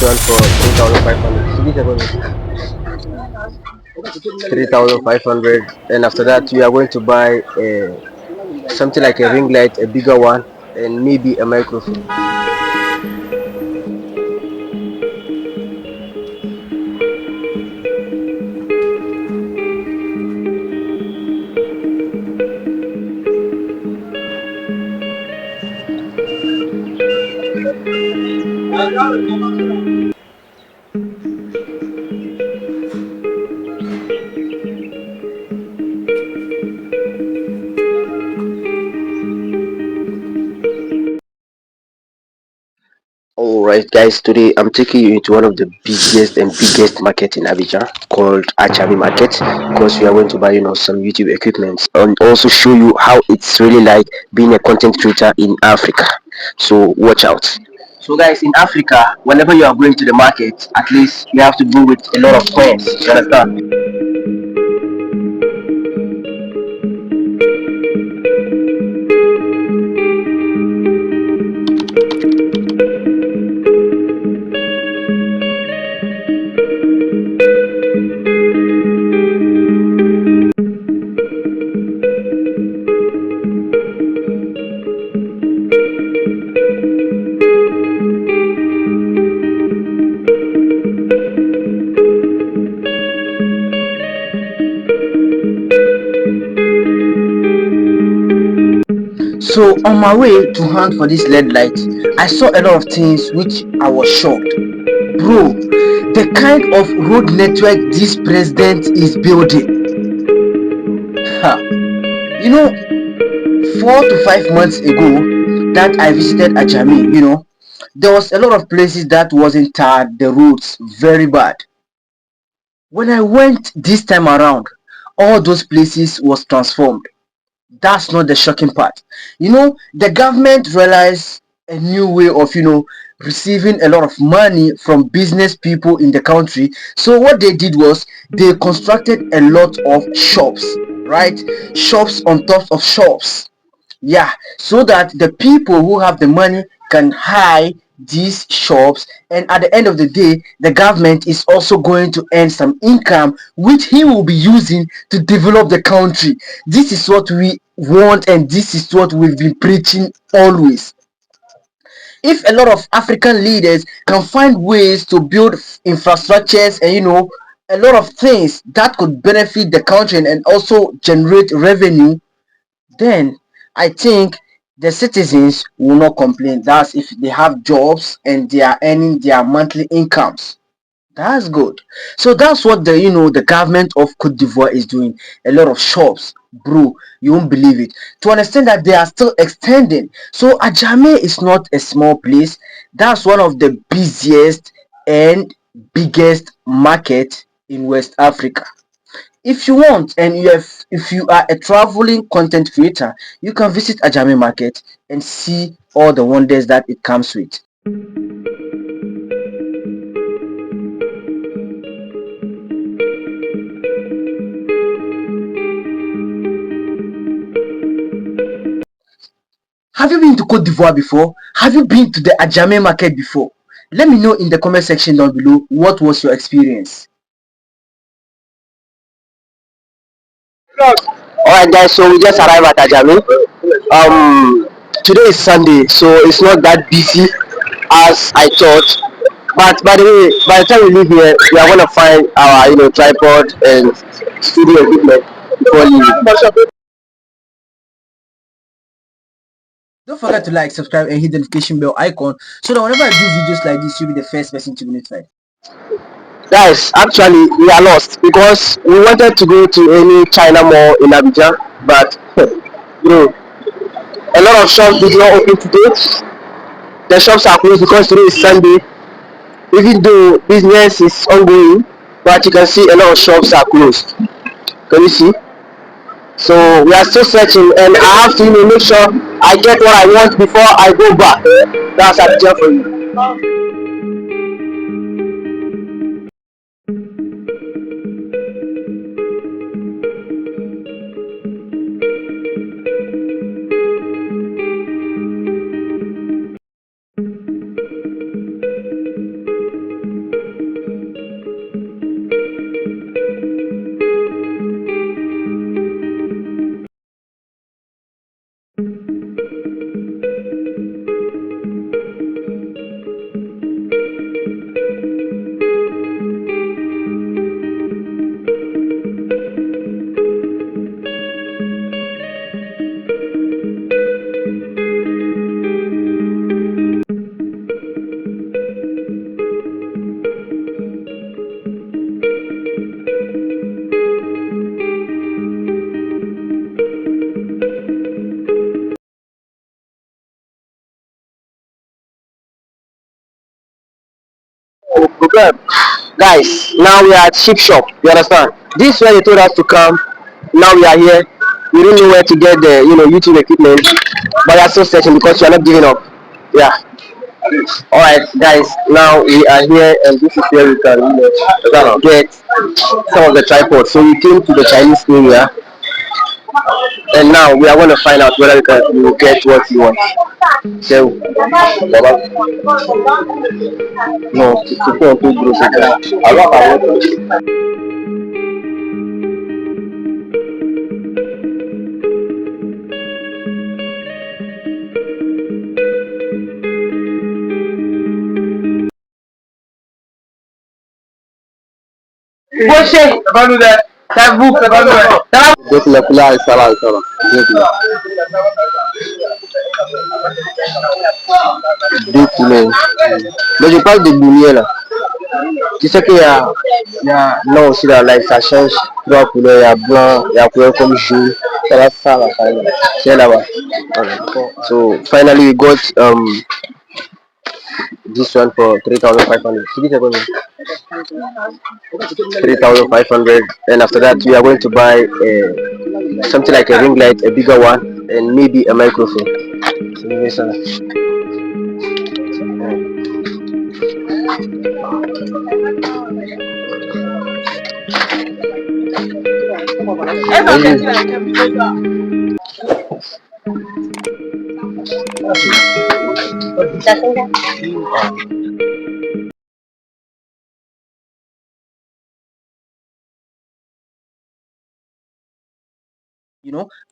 one for 3,500. 3,500, and after that we are going to buy something like a ring light, a bigger one, and maybe a microphone. Alright guys, today I'm taking you into one of the busiest and biggest market in Abidjan called Adjamé Market, because we are going to buy some YouTube equipment and also show you how it's really like being a content creator in Africa. So watch out. So guys, in Africa, whenever you are going to the market, at least you have to go with a lot of friends. You understand? So on my way to hunt for this LED light, I saw a lot of things which I was shocked. Bro, the kind of road network this president is building. Ha. You know, 4 to 5 months ago that I visited Adjamé, there was a lot of places that wasn't tarred, the roads very bad. When I went this time around, all those places was transformed. That's not the shocking part. The government realized a new way of receiving a lot of money from business people in the country. So what they did was they constructed a lot of shops, right? Shops on top of shops. Yeah, so that the people who have the money can hire these shops, and at the end of the day the government is also going to earn some income which he will be using to develop the country. This is what we want, and this is what we've been preaching always. If a lot of African leaders can find ways to build infrastructures and a lot of things that could benefit the country and also generate revenue, then I think the citizens will not complain. That's if they have jobs and they are earning their monthly incomes. That's good. So that's what the government of Cote d'Ivoire is doing. A lot of shops, bro. You won't believe it. To understand that they are still extending. So Adjamé is not a small place. That's one of the busiest and biggest market in West Africa. If you want, and if you are a traveling content creator, you can visit Adjamé Market and see all the wonders that it comes with. Have you been to Cote d'Ivoire before? Have you been to the Adjamé Market before? Let me know in the comment section down below what was your experience. Alright guys, so we just arrived at Adjamé. Today is Sunday, so it's not that busy as I thought. But by the way, by the time we leave here, we are gonna find our tripod and studio equipment before leaving. Don't forget to like, subscribe, and hit the notification bell icon so that whenever I do videos like this, you'll be the first person to be notified. Guys, actually, we are lost because we wanted to go to any China mall in Abidjan, but a lot of shops did not open today. The shops are closed because today is Sunday. Even though business is ongoing, but you can see a lot of shops are closed. Can you see? So we are still searching, and I have to make sure I get what I want before I go back. That's Abidjan for you. Okay. Guys, now we are at ship shop. You understand? This is where they told us to come. Now we are here. We didn't know where to get the YouTube equipment, but we are still searching because we are not giving up. Yeah. All right, guys. Now we are here, and this is where we can get some of the tripods. So we came to the Chinese area, and now we are going to find out whether we will get what we want. So, no, tu peux un peu grosser ça. Alors, par contre, donc le plat, ça va, ça va. Deux poulets. Mais je parle de boulier là. Tu sais qu'il y a là aussi dans la live, ça change. Trois couleurs, il y a blanc, il y a couleur comme jaune. Ça va, ça va, ça va. C'est là-bas. So finally we got this one for 3,500. 3,500, and after that we are going to buy something like a ring light, a bigger one, and maybe a microphone.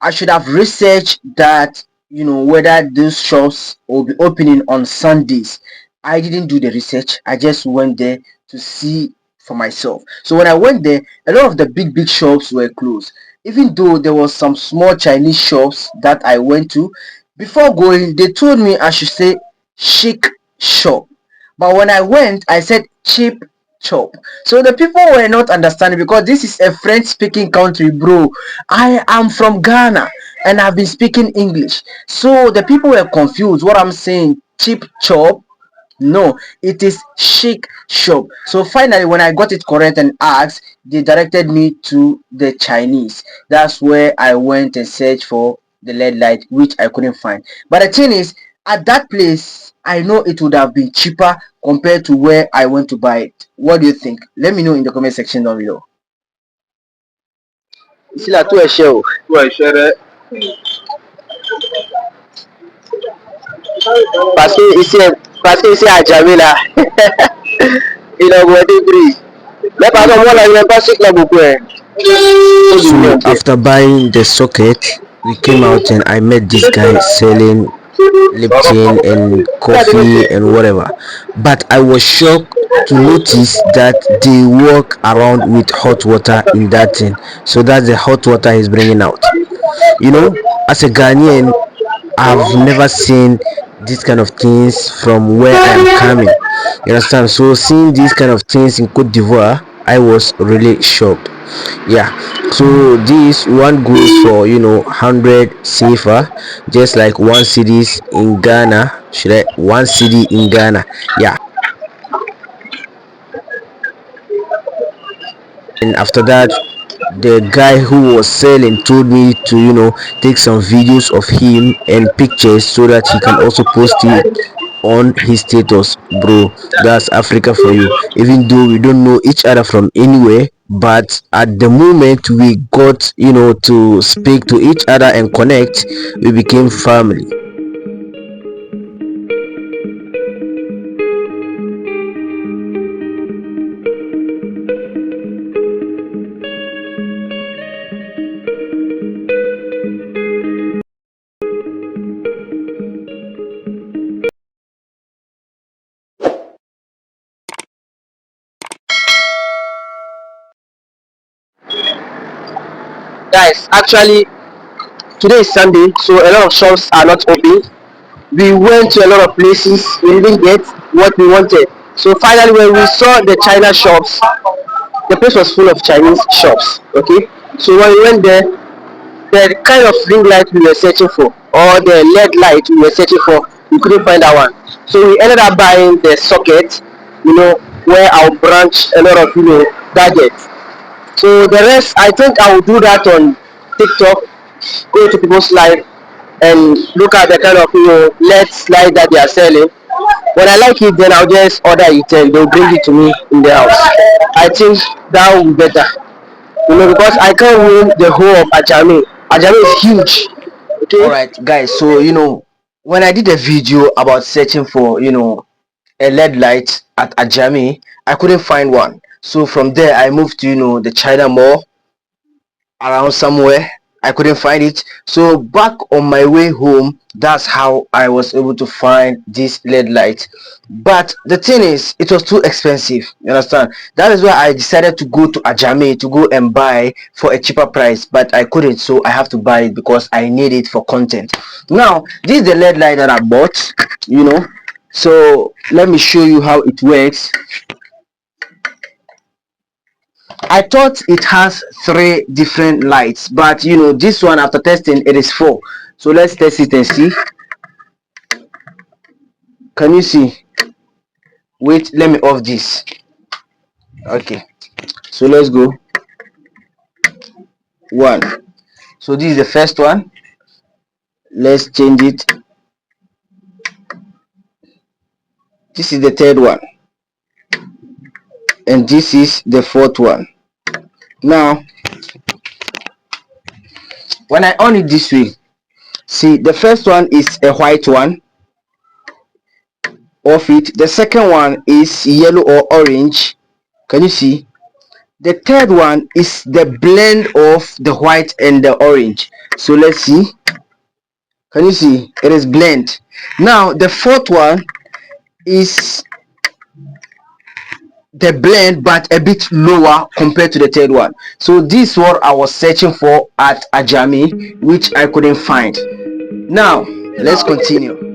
I should have researched that, whether those shops will be opening on Sundays. I didn't do the research. I just went there to see for myself. So when I went there, a lot of the big shops were closed. Even though there was some small Chinese shops that I went to, before going, they told me I should say chic shop. But when I went, I said cheap chop. So the people were not understanding because this is a French speaking country, bro. I am from Ghana and I've been speaking English. So the people were confused. What I'm saying, cheap chop. No, it is chic shop. So finally, when I got it correct and asked, they directed me to the Chinese. That's where I went and searched for the LED light, which I couldn't find. But the thing is, at that place, I know it would have been cheaper compared to where I went to buy it. What do you think? Let me know in the comment section down below. Ici là, tout est cher. Tout est cher. Parce que ici à Adjamé là, il a augmenté le prix. Mais par contre, moi là, je n'aime pas ce qu'il y a beaucoup. So after buying the socket, we came out and I met this guy selling Lipton and coffee and whatever. But I was shocked to notice that they walk around with hot water in that thing. So that's the hot water he's bringing out. As a Ghanaian, I've never seen these kind of things from where I'm coming. You understand? So seeing these kind of things in Côte d'Ivoire, I was really shocked. Yeah, so this one goes for 100 CFA, just like one cities in Ghana. Should I one city in Ghana? Yeah. And after that, the guy who was selling told me to take some videos of him and pictures so that he can also post it on his status. Bro, that's Africa for you. Even though we don't know each other from anywhere, but at the moment we got to speak to each other and connect, we became family. Guys, actually, today is Sunday, so a lot of shops are not open. We went to a lot of places, we didn't get what we wanted. So finally, when we saw the China shops, the place was full of Chinese shops. Okay, so when we went there, the kind of ring light we were searching for, or the LED light we were searching for, we couldn't find that one. So we ended up buying the socket. We where I'll branch a lot of gadgets. So the rest, I think I will do that on TikTok. Go to people's live and look at the kind of let's light that they are selling. When I like it, then I'll just order it and they'll bring it to me in the house. I think that will be better, because I can't win the whole of Adjamé. Adjamé is huge. All Okay. right, guys. So when I did a video about searching for a LED light at Adjamé, I couldn't find one. So from there, I moved to the China Mall around somewhere. I couldn't find it. So back on my way home, that's how I was able to find this LED light. But the thing is, it was too expensive. You understand? That is why I decided to go to Adjamé to go and buy for a cheaper price. But I couldn't, so I have to buy it because I need it for content. Now, this is the LED light that I bought. So let me show you how it works. I thought it has 3 different lights, but this one, after testing, it is 4. So let's test it and see. Can you see? Wait, let me off this. Okay, so let's go. 1. So this is the first one. Let's change it. This is the third one, and this is the fourth one. Now when I on it this way, see, the first one is a white one. Off it. The second one is yellow or orange. Can you see? The third one is the blend of the white and the orange. So let's see. Can you see? It is blend. Now the fourth one is the blend, but a bit lower compared to the third one. So this is what I was searching for at Adjamé, which I couldn't find. Now let's continue.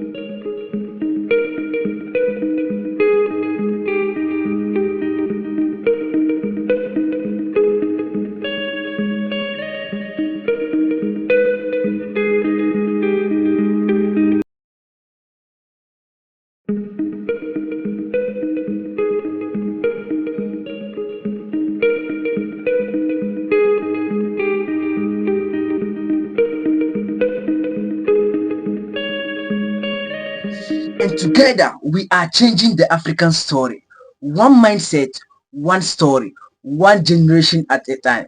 And together we are changing the African story. One mindset, one story, one generation at a time.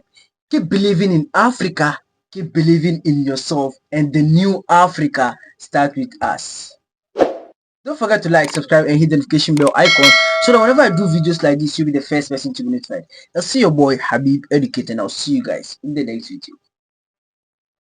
Keep believing in Africa, keep believing in yourself, and the new Africa starts with us. Don't forget to like, subscribe, and hit the notification bell icon so that whenever I do videos like this, you'll be the first person to be notified. I'll see your boy Habib Educate, and I'll see you guys in the next video.